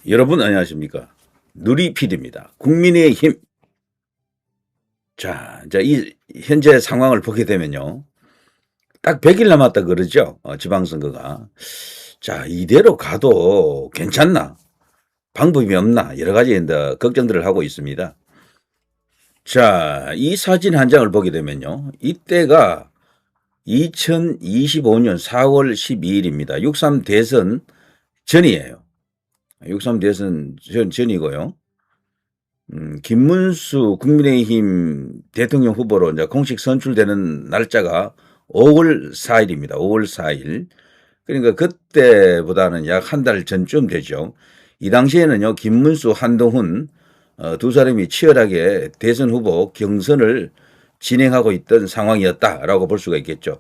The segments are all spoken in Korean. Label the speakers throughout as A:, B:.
A: 여러분 안녕하십니까? 누리PD입니다. 국민의힘. 자, 이제 이 현재 상황을 보게 되면요. 딱 100일 남았다 그러죠. 지방선거가. 자, 이대로 가도 괜찮나? 방법이 없나? 여러 가지 이제 걱정들을 하고 있습니다. 자, 이 사진 한 장을 보게 되면요. 이때가 2025년 4월 12일입니다. 6.3 대선 전이에요. 6.3 대선 전이고요. 김문수 국민의힘 대통령 후보로 이제 공식 선출되는 날짜가 5월 4일입니다. 5월 4일. 그러니까 그때보다는 약 한 달 전쯤 되죠. 이 당시에는요, 김문수, 한동훈 두 사람이 치열하게 대선 후보 경선을 진행하고 있던 상황이었다라고 볼 수가 있겠죠.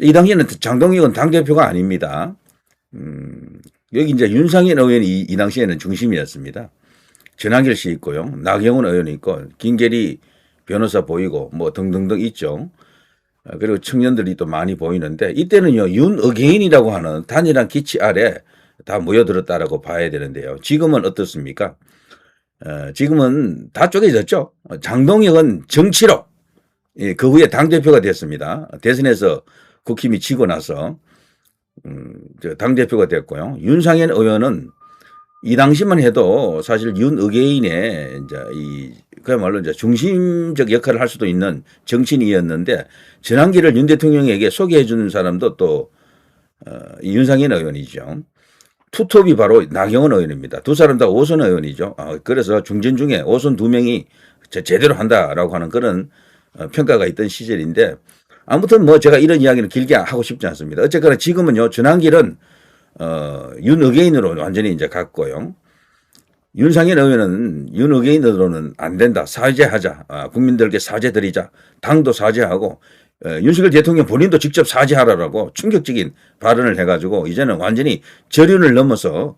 A: 이 당시에는 장동혁은 당대표가 아닙니다. 여기 이제 윤상현 의원이 이 당시에는 중심이었습니다. 전한길 씨 있고요. 나경원 의원이 있고, 김계리 변호사 보이고, 뭐 등등등 있죠. 그리고 청년들이 또 많이 보이는데, 이때는요, 윤어게인이라고 하는 단일한 기치 아래 다 모여들었다라고 봐야 되는데요. 지금은 어떻습니까? 지금은 다 쪼개졌죠. 장동혁은 정치로, 예, 그 후에 당대표가 됐습니다. 대선에서 국힘이 지고 나서, 당대표가 됐고요. 윤상현 의원은 이 당시만 해도 사실 윤의계인의 이제 그야말로 이제 중심적 역할을 할 수도 있는 정치인이었는데, 전환기를 윤 대통령에게 소개해 주는 사람도 또 윤상현 의원이죠. 투톱이 바로 나경원 의원입니다. 두 사람 다 오선 의원이죠. 그래서 중진 중에 오선 두 명이 제대로 한다라고 하는 그런 평가가 있던 시절인데, 아무튼 뭐 제가 이런 이야기는 길게 하고 싶지 않습니다. 어쨌거나 지금은요, 전환길은 윤의계인으로 완전히 이제 갔고요. 윤상현 의원은 윤의계인으로는 안 된다. 사죄하자. 국민들께 사죄드리자. 당도 사죄하고, 윤석열 대통령 본인도 직접 사죄하라고 충격적인 발언을 해가지고, 이제는 완전히 절윤을 넘어서,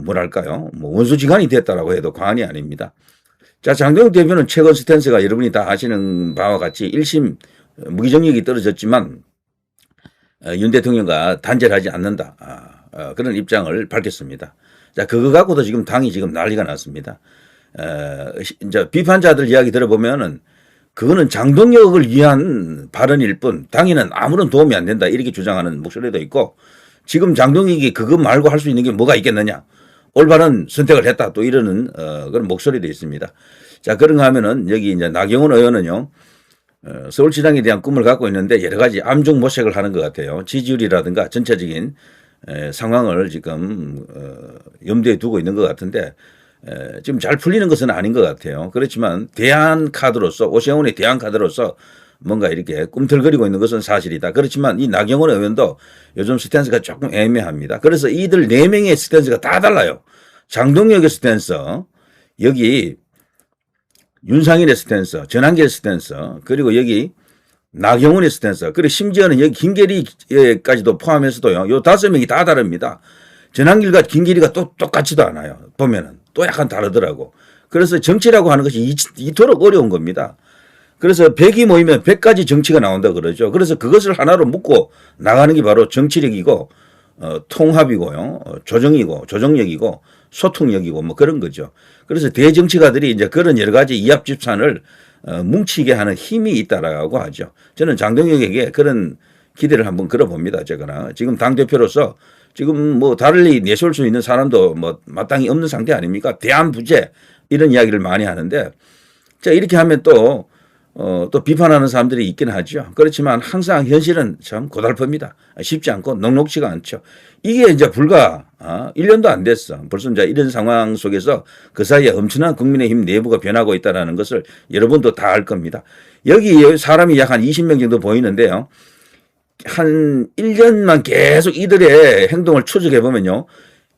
A: 뭐랄까요. 뭐 원수지간이 됐다라고 해도 과언이 아닙니다. 자, 장동혁 대표는 최근 스탠스가 여러분이 다 아시는 바와 같이 1심 무기징역이 떨어졌지만, 윤 대통령과 단절하지 않는다. 그런 입장을 밝혔습니다. 자, 그거 갖고도 지금 당이 지금 난리가 났습니다. 이제 비판자들 이야기 들어보면은 그거는 장동혁을 위한 발언일 뿐 당에는 아무런 도움이 안 된다. 이렇게 주장하는 목소리도 있고, 지금 장동혁이 그거 말고 할 수 있는 게 뭐가 있겠느냐. 올바른 선택을 했다. 또 이러는 그런 목소리도 있습니다. 자, 그런가 하면은 여기 이제 나경원 의원은요, 서울시장에 대한 꿈을 갖고 있는데 여러 가지 암중모색을 하는 것 같아요. 지지율이라든가 전체적인 상황을 지금 염두에 두고 있는 것 같은데, 지금 잘 풀리는 것은 아닌 것 같아요. 그렇지만 대안카드로서, 오세훈의 대안카드로서 뭔가 이렇게 꿈틀거리고 있는 것은 사실이다. 그렇지만 이 나경원 의원도 요즘 스탠스가 조금 애매합니다. 그래서 이들 4명의 스탠스가 다 달라요. 장동혁의 스탠스, 여기 윤상현의 스탠스, 전한길의 스탠스, 그리고 여기 나경원의 스탠스, 그리고 심지어는 여기 김계리까지도 포함해서도요, 요 5명이 다 다릅니다. 전한길과 김계리가 또 똑같지도 않아요. 보면은 또 약간 다르더라고. 그래서 정치라고 하는 것이 이토록 어려운 겁니다. 그래서 100이 모이면 100가지 정치가 나온다 그러죠. 그래서 그것을 하나로 묶고 나가는 게 바로 정치력이고, 통합이고요, 조정력이고, 소통력이고 뭐 그런 거죠. 그래서 대정치가들이 이제 그런 여러 가지 이합집산을 뭉치게 하는 힘이 있다라고 하죠. 저는 장동혁에게 그런 기대를 한번 걸어봅니다. 제가 지금 당대표로서 지금 뭐 달리 내세울 수 있는 사람도 뭐 마땅히 없는 상태 아닙니까? 대안부재 이런 이야기를 많이 하는데, 자, 이렇게 하면 또 비판하는 사람들이 있긴 하죠. 그렇지만 항상 현실은 참 고달픕니다. 쉽지 않고 녹록지가 않죠. 이게 이제 불과 1년도 안 됐어. 벌써 이제 이런 상황 속에서 그 사이에 엄청난 국민의힘 내부가 변하고 있다는 것을 여러분도 다 알 겁니다. 여기 사람이 약 한 20명 정도 보이는데요. 한 1년만 계속 이들의 행동을 추적해 보면요,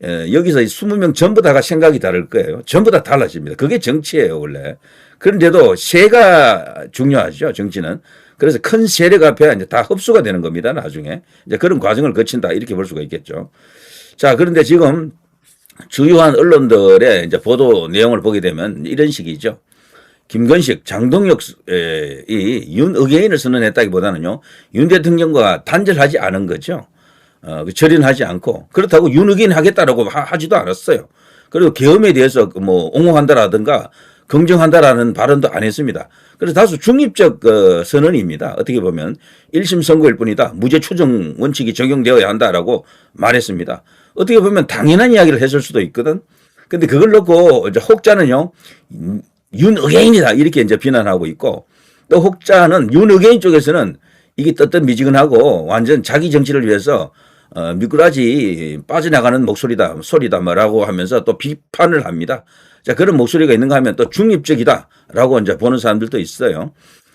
A: 여기서 20명 전부 다가 생각이 다를 거예요. 전부 다 달라집니다. 그게 정치예요, 원래. 그런데도 세가 중요하죠, 정치는. 그래서 큰 세력 앞에 이제 다 흡수가 되는 겁니다, 나중에. 이제 그런 과정을 거친다, 이렇게 볼 수가 있겠죠. 자, 그런데 지금 주요한 언론들의 이제 보도 내용을 보게 되면 이런 식이죠. 김건식, 장동혁이 윤의계인을 선언했다기보다는요, 윤 대통령과 단절하지 않은 거죠. 절연하지 않고, 그렇다고 윤의계인 하겠다라고 하지도 않았어요. 그리고 계엄에 대해서 뭐 옹호한다라든가 긍정한다라는 발언도 안 했습니다. 그래서 다소 중립적 선언입니다. 어떻게 보면 1심 선고일 뿐이다. 무죄 추정 원칙이 적용되어야 한다라고 말했습니다. 어떻게 보면 당연한 이야기를 했을 수도 있거든. 근데 그걸 놓고 이제 혹자는요, 윤의게인이다 이렇게 이제 비난하고 있고, 또 혹자는 윤의게인 쪽에서는 이게 떳떳미지근하고 완전 자기 정치를 위해서 미꾸라지 빠져나가는 소리다 뭐라고 하면서 또 비판을 합니다. 자, 그런 목소리가 있는가 하면 또 중립적이다라고 이제 보는 사람들도 있어요.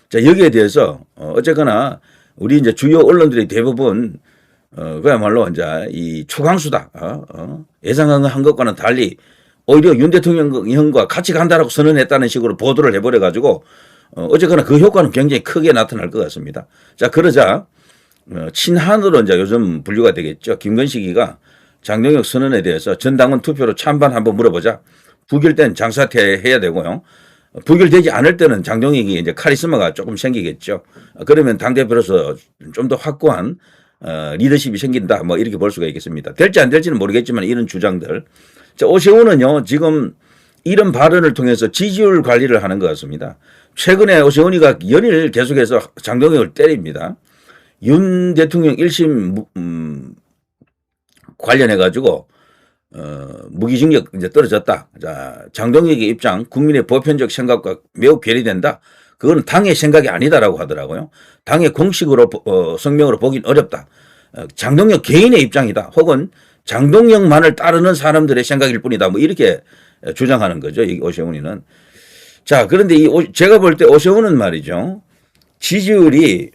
A: 자, 여기에 대해서 어쨌거나 우리 이제 주요 언론들이 대부분 그야말로 이제 이 초강수다. 예상한 것과는 달리 오히려 윤 대통령과 같이 간다라고 선언했다는 식으로 보도를 해버려 가지고 어쨌거나 그 효과는 굉장히 크게 나타날 것 같습니다. 자, 그러자 친한으로 이제 요즘 분류가 되겠죠. 김건식이가 장동혁 선언에 대해서 전당원 투표로 찬반 한번 물어보자. 부결된 장사퇴해야 되고요. 부결되지 않을 때는 장동혁이 이제 카리스마가 조금 생기겠죠. 그러면 당대표로서 좀 더 확고한 리더십이 생긴다. 뭐 이렇게 볼 수가 있겠습니다. 될지 안 될지는 모르겠지만 이런 주장들. 자, 오세훈은요, 지금 이런 발언을 통해서 지지율 관리를 하는 것 같습니다. 최근에 오세훈이가 연일 계속해서 장동혁을 때립니다. 윤 대통령 1심 관련해가지고 무기징역 이제 떨어졌다. 자, 장동혁의 입장, 국민의 보편적 생각과 매우 괴리된다. 그건 당의 생각이 아니다라고 하더라고요. 당의 공식으로 성명으로 보긴 어렵다. 장동혁 개인의 입장이다. 혹은 장동혁만을 따르는 사람들의 생각일 뿐이다. 뭐 이렇게 주장하는 거죠. 이 오세훈이는. 자, 그런데 제가 볼 때 오세훈은 말이죠. 지지율이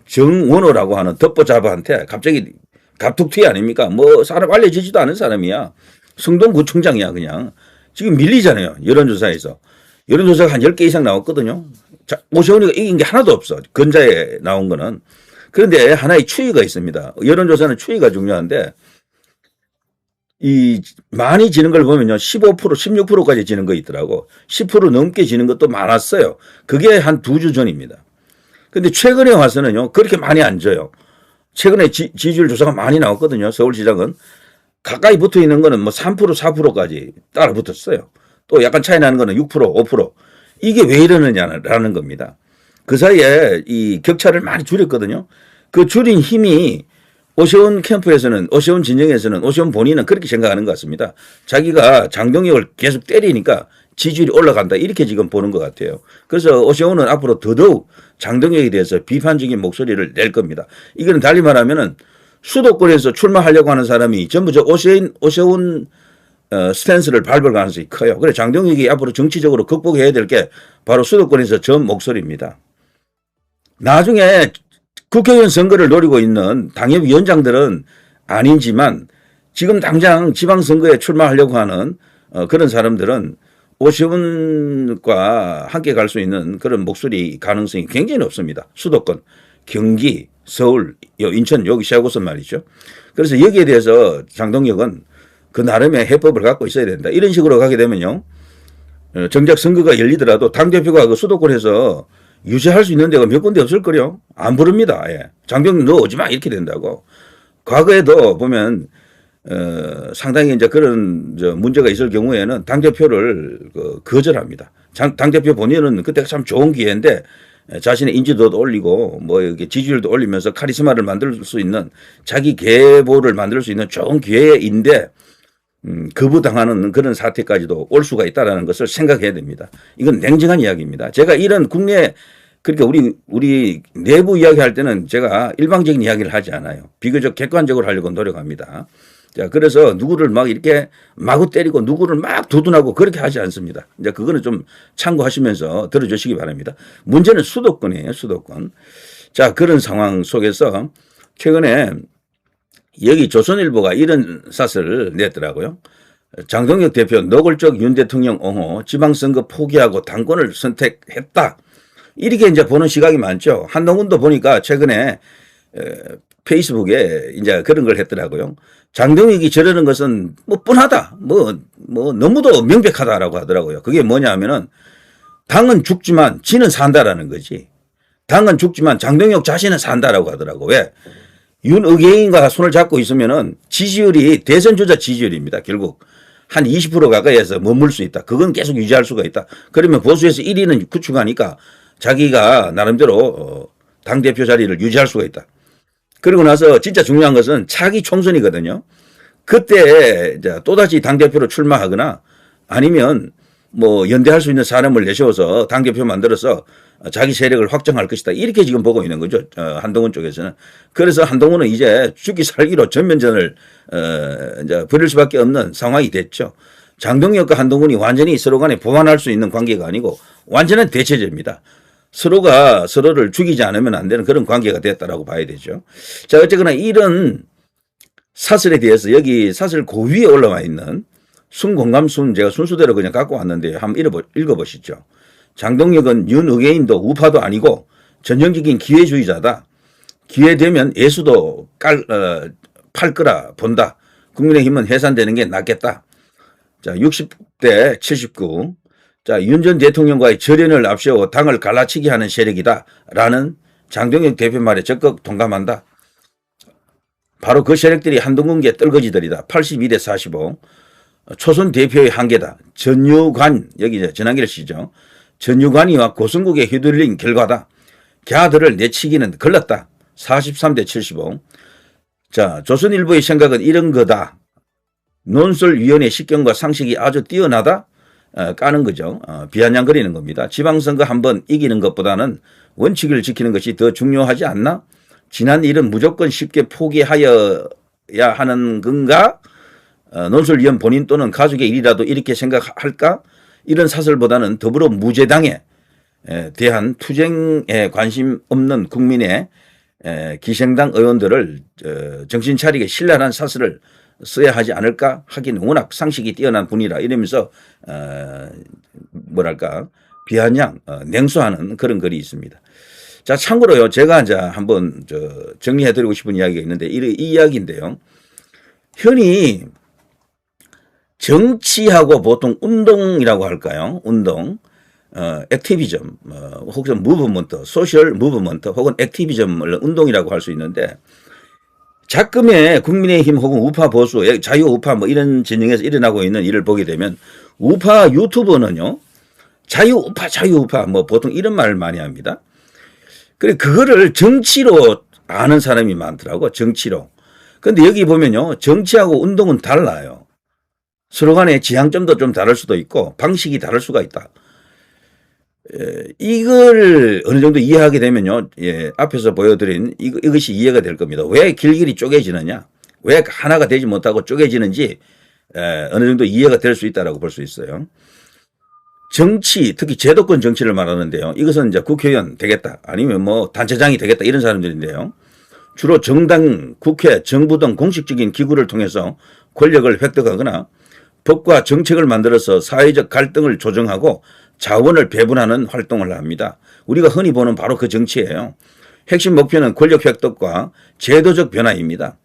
A: 정원호라고 하는 덮보잡아한테 갑자기 갑툭튀 아닙니까? 뭐 사람 알려지지도 않은 사람이야. 성동구청장이야 그냥. 지금 밀리잖아요. 여론조사에서. 여론조사가 한 10개 이상 나왔거든요. 자, 오세훈이가 이긴 게 하나도 없어. 근자에 나온 거는. 그런데 하나의 추이가 있습니다. 여론조사는 추이가 중요한데 이 많이 지는 걸 보면요. 15%, 16%까지 지는 거 있더라고. 10% 넘게 지는 것도 많았어요. 그게 한 2주 전입니다. 근데 최근에 와서는요. 그렇게 많이 안 져요. 최근에 지지율 조사가 많이 나왔거든요. 서울시장은. 가까이 붙어 있는 거는 뭐 3%, 4%까지 따라 붙었어요. 또 약간 차이 나는 거는 6%, 5%. 이게 왜 이러느냐라는 겁니다. 그 사이에 이 격차를 많이 줄였거든요. 그 줄인 힘이 오세훈 캠프에서는, 오세훈 진영에서는, 오세훈 본인은 그렇게 생각하는 것 같습니다. 자기가 장동혁을 계속 때리니까 지지율이 올라간다. 이렇게 지금 보는 것 같아요. 그래서 오세훈은 앞으로 더더욱 장동혁에 대해서 비판적인 목소리를 낼 겁니다. 이거는 달리 말하면은 수도권에서 출마하려고 하는 사람이 전부 저 오세훈 스탠스를 밟을 가능성이 커요. 그래 장동혁이 앞으로 정치적으로 극복해야 될 게 바로 수도권에서 저 목소리입니다. 나중에 국회의원 선거를 노리고 있는 당협위원장들은 아니지만 지금 당장 지방선거에 출마하려고 하는 그런 사람들은 오세훈과 함께 갈 수 있는 그런 목소리 가능성이 굉장히 높습니다. 수도권, 경기, 서울, 인천 여기 세 곳은 말이죠. 그래서 여기에 대해서 장동혁은 그 나름의 해법을 갖고 있어야 된다. 이런 식으로 가게 되면요. 정작 선거가 열리더라도 당대표가 그 수도권에서 유세할 수 있는 데가 몇 군데 없을 거요. 안 부릅니다. 예. 장동혁 너 오지 마 이렇게 된다고. 과거에도 보면 상당히 이제 그런 문제가 있을 경우에는 당대표를 거절합니다. 당대표 본인은 그때가 참 좋은 기회인데 자신의 인지도도 올리고 뭐 이렇게 지지율도 올리면서 카리스마를 만들 수 있는 자기 계보를 만들 수 있는 좋은 기회인데 거부당하는 그런 사태까지도 올 수가 있다는 것을 생각해야 됩니다. 이건 냉정한 이야기입니다. 제가 이런 국내 그러니까 우리 내부 이야기할 때는 제가 일방적인 이야기를 하지 않아요. 비교적 객관적으로 하려고 노력합니다. 자, 그래서 누구를 막 이렇게 마구 때리고 누구를 막 두둔하고 그렇게 하지 않습니다. 이제 그거는 좀 참고하시면서 들어주시기 바랍니다. 문제는 수도권이에요, 수도권. 자, 그런 상황 속에서 최근에 여기 조선일보가 이런 샷을 냈더라고요. 장동혁 대표 노골적 윤 대통령 옹호, 지방선거 포기하고 당권을 선택했다. 이렇게 이제 보는 시각이 많죠. 한동훈도 보니까 최근에 페이스북에 이제 그런 걸 했더라고요. 장동혁이 저러는 것은 뭐 뻔하다. 뭐 너무도 명백하다라고 하더라고요. 그게 뭐냐 하면은 당은 죽지만 지는 산다라는 거지. 당은 죽지만 장동혁 자신은 산다라고 하더라고. 왜? 윤의게인과 손을 잡고 있으면은 지지율이 대선 주자 지지율입니다. 결국 한 20% 가까이에서 머물 수 있다. 그건 계속 유지할 수가 있다. 그러면 보수에서 1위는 구축하니까 자기가 나름대로 당대표 자리를 유지할 수가 있다. 그리고 나서 진짜 중요한 것은 차기 총선이거든요. 그때 또다시 당대표로 출마하거나 아니면 뭐 연대할 수 있는 사람을 내세워서 당대표 만들어서 자기 세력을 확정할 것이다. 이렇게 지금 보고 있는 거죠. 한동훈 쪽에서는. 그래서 한동훈은 이제 죽기 살기로 전면전을 이제 벌일 수밖에 없는 상황이 됐죠. 장동혁과 한동훈이 완전히 서로 간에 보완할 수 있는 관계가 아니고 완전한 대체제입니다. 서로가 서로를 죽이지 않으면 안 되는 그런 관계가 됐다라고 봐야 되죠. 자, 어쨌거나 이런 사설에 대해서 여기 사설 고위에 올라와 있는 순공감순 제가 순수대로 그냥 갖고 왔는데 한번 읽어보시죠. 장동혁은 윤의계인도 우파도 아니고 전형적인 기회주의자다. 기회되면 예수도 팔 거라 본다. 국민의힘은 해산되는 게 낫겠다. 자, 60대 79. 자, 윤 전 대통령과의 절연을 앞세워 당을 갈라치기 하는 세력이다. 라는 장동혁 대표 말에 적극 동감한다. 바로 그 세력들이 한동훈계 떨거지들이다. 82대 45. 초선 대표의 한계다. 전유관, 여기 이제 전환기를 쓰죠. 전유관이와 고성국에 휘둘린 결과다. 걔들을 내치기는 걸렸다. 43대 75. 자, 조선일보의 생각은 이런 거다. 논설위원회 식견과 상식이 아주 뛰어나다. 까는 거죠. 비아냥거리는 겁니다. 지방선거 한번 이기는 것보다는 원칙을 지키는 것이 더 중요하지 않나? 지난 일은 무조건 쉽게 포기하여야 하는 건가? 논설위원 본인 또는 가족의 일이라도 이렇게 생각할까? 이런 사설보다는 더불어 무죄당에 대한 투쟁에 관심 없는 국민의 기생당 의원들을 정신 차리게 신랄한 사설을 써야 하지 않을까 하긴 워낙 상식이 뛰어난 분이라 이러면서 뭐랄까 비아냥 냉소하는 그런 글이 있습니다. 자, 참고로요, 제가 이제 한번 정리해드리고 싶은 이야기가 있는데 이 이야기인데요. 흔히 정치하고 보통 운동이라고 할까요? 운동, 액티비즘, 혹은 무브먼트, 소셜 무브먼트 혹은 액티비즘을 운동이라고 할 수 있는데 작금의 국민의힘 혹은 우파 보수, 자유우파 뭐 이런 진영에서 일어나고 있는 일을 보게 되면 우파 유튜버는요, 자유우파 뭐 보통 이런 말을 많이 합니다. 그래, 그거를 정치로 아는 사람이 많더라고, 정치로. 근데 여기 보면요, 정치하고 운동은 달라요. 서로 간의 지향점도 좀 다를 수도 있고 방식이 다를 수가 있다. 이걸 어느 정도 이해하게 되면요, 앞에서 보여드린 이것이 이해가 될 겁니다. 왜 길길이 쪼개지느냐, 왜 하나가 되지 못하고 쪼개지는지 어느 정도 이해가 될 수 있다라고 볼 수 있어요. 정치, 특히 제도권 정치를 말하는데요. 이것은 이제 국회의원 되겠다, 아니면 뭐 단체장이 되겠다 이런 사람들인데요. 주로 정당, 국회, 정부 등 공식적인 기구를 통해서 권력을 획득하거나 법과 정책을 만들어서 사회적 갈등을 조정하고 자원을 배분하는 활동을 합니다. 우리가 흔히 보는 바로 그 정치예요. 핵심 목표는 권력 획득과 제도적 변화입니다.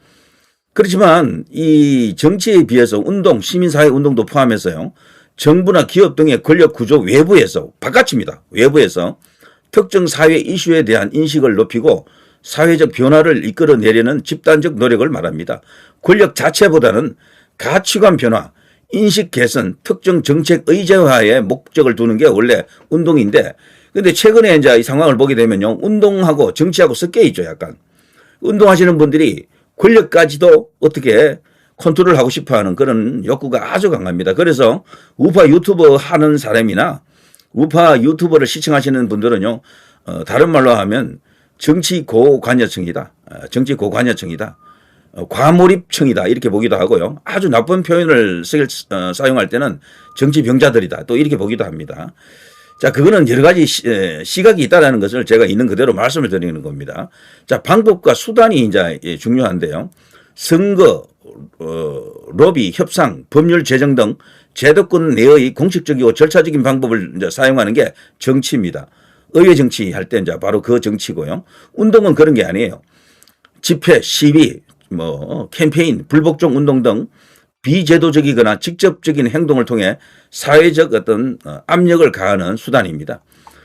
A: 그렇지만 이 정치에 비해서 운동, 시민사회 운동도 포함해서요, 정부나 기업 등의 권력 구조 외부에서, 바깥입니다. 외부에서 특정 사회 이슈에 대한 인식을 높이고 사회적 변화를 이끌어내려는 집단적 노력을 말합니다. 권력 자체보다는 가치관 변화, 인식 개선, 특정 정책 의제화에 목적을 두는 게 원래 운동인데, 근데 최근에 이제 이 상황을 보게 되면요, 운동하고 정치하고 섞여 있죠, 약간. 운동하시는 분들이 권력까지도 어떻게 컨트롤하고 싶어 하는 그런 욕구가 아주 강합니다. 그래서 우파 유튜버 하는 사람이나 우파 유튜버를 시청하시는 분들은요, 다른 말로 하면 정치 고관여층이다. 정치 고관여층이다. 과몰입층이다 이렇게 보기도 하고요. 아주 나쁜 표현을 사용할 때는 정치병자들이다 또 이렇게 보기도 합니다. 자, 그거는 여러 가지 시각이 있다는 것을 제가 있는 그대로 말씀을 드리는 겁니다. 자, 방법과 수단이 이제 중요한데요. 선거, 로비, 협상, 법률 제정 등 제도권 내의 공식적이고 절차적인 방법을 이제 사용하는 게 정치입니다. 의회 정치 할 때 이제 바로 그 정치고요. 운동은 그런 게 아니에요. 집회, 시위, 캠페인, 불복종 운동 등 비제도적이거나 직접적인 행동을 통해 사회적 어떤 압력을 가하는 수단입니다.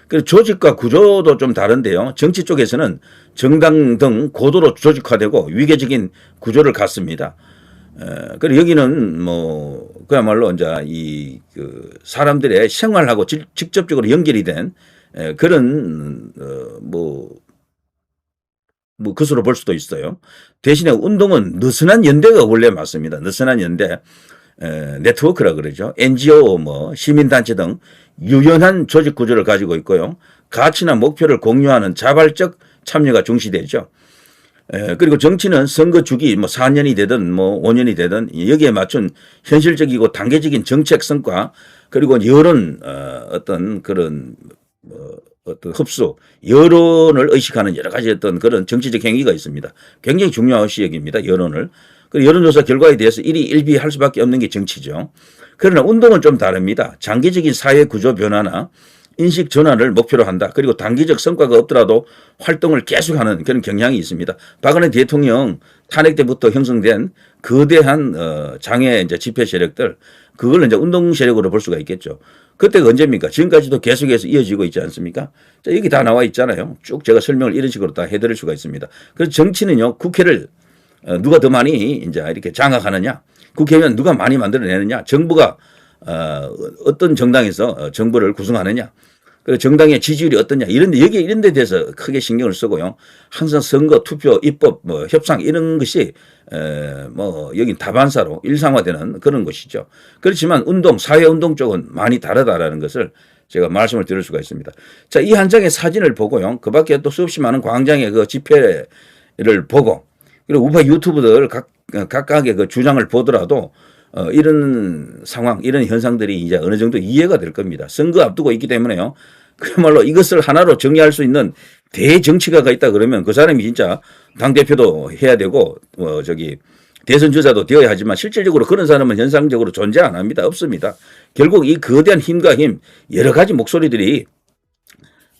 A: 그리고 조직과 구조도 좀 다른데요. 정치 쪽에서는 정당 등 고도로 조직화되고 위계적인 구조를 갖습니다. 그리고 여기는 뭐 그야말로 이제 이 그 사람들의 생활하고 직접적으로 연결이 된 그런 뭐 것으로 볼 수도 있어요. 대신에 운동은 느슨한 연대가 원래 맞습니다. 느슨한 연대. 네트워크라 그러죠. NGO 뭐 시민단체 등 유연한 조직 구조를 가지고 있고요. 가치나 목표를 공유하는 자발적 참여가 중시되죠. 그리고 정치는 선거 주기 뭐 4년이 되든 뭐 5년이 되든 여기에 맞춘 현실적이고 단계적인 정책 성과 그리고 여론 어떤 그런 어떤 흡수, 여론을 의식하는 여러 가지 어떤 그런 정치적 행위가 있습니다. 굉장히 중요한 시역입니다. 여론을. 그리고 여론조사 결과에 대해서 일희일비할 수밖에 없는 게 정치죠. 그러나 운동은 좀 다릅니다. 장기적인 사회 구조 변화나 인식 전환을 목표로 한다. 그리고 단기적 성과가 없더라도 활동을 계속하는 그런 경향이 있습니다. 박근혜 대통령 탄핵 때부터 형성된 거대한 장애 이제 집회 세력들 그걸 이제 운동 세력으로 볼 수가 있겠죠. 그때가 언제입니까? 지금까지도 계속해서 이어지고 있지 않습니까? 자, 여기 다 나와 있잖아요. 쭉 제가 설명을 이런 식으로 다 해드릴 수가 있습니다. 그래서 정치는요, 국회를 누가 더 많이 이제 이렇게 장악하느냐, 국회의원 누가 많이 만들어내느냐, 정부가 어떤 정당에서 정부를 구성하느냐, 그리고 정당의 지지율이 어떠냐, 이런 데 대해서 크게 신경을 쓰고요. 항상 선거, 투표, 입법, 뭐 협상 이런 것이 뭐 여긴 다반사로 일상화되는 그런 것이죠. 그렇지만 운동, 사회운동 쪽은 많이 다르다라는 것을 제가 말씀을 드릴 수가 있습니다. 자, 이 한 장의 사진을 보고요. 그 밖에 또 수없이 많은 광장의 그 집회를 보고 그리고 우파 유튜브들 각각의 그 주장을 보더라도 이런 상황, 이런 현상들이 이제 어느 정도 이해가 될 겁니다. 선거 앞두고 있기 때문에요. 그야말로 이것을 하나로 정리할 수 있는 대정치가가 있다 그러면 그 사람이 진짜 당대표도 해야 되고, 대선 주자도 되어야 하지만 실질적으로 그런 사람은 현상적으로 존재 안 합니다. 없습니다. 결국 이 거대한 힘과 힘, 여러 가지 목소리들이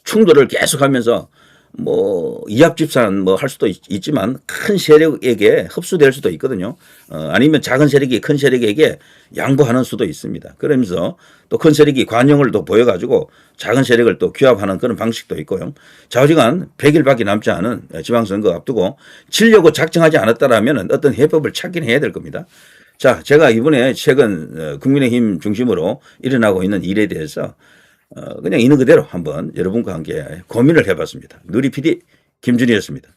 A: 충돌을 계속하면서 뭐 이합집산 뭐 할 수도 있지만 큰 세력에게 흡수될 수도 있거든요. 아니면 작은 세력이 큰 세력에게 양보하는 수도 있습니다. 그러면서 또 큰 세력이 관용을 또 보여가지고 작은 세력을 또 규합하는 그런 방식도 있고요. 좌우지간 100일밖에 남지 않은 지방선거 앞두고 치려고 작정하지 않았다라면 어떤 해법을 찾긴 해야 될 겁니다. 자, 제가 이번에 최근 국민의힘 중심으로 일어나고 있는 일에 대해서 그냥 있는 그대로 한번 여러분과 함께 고민을 해봤습니다. 누리 PD 김준희였습니다.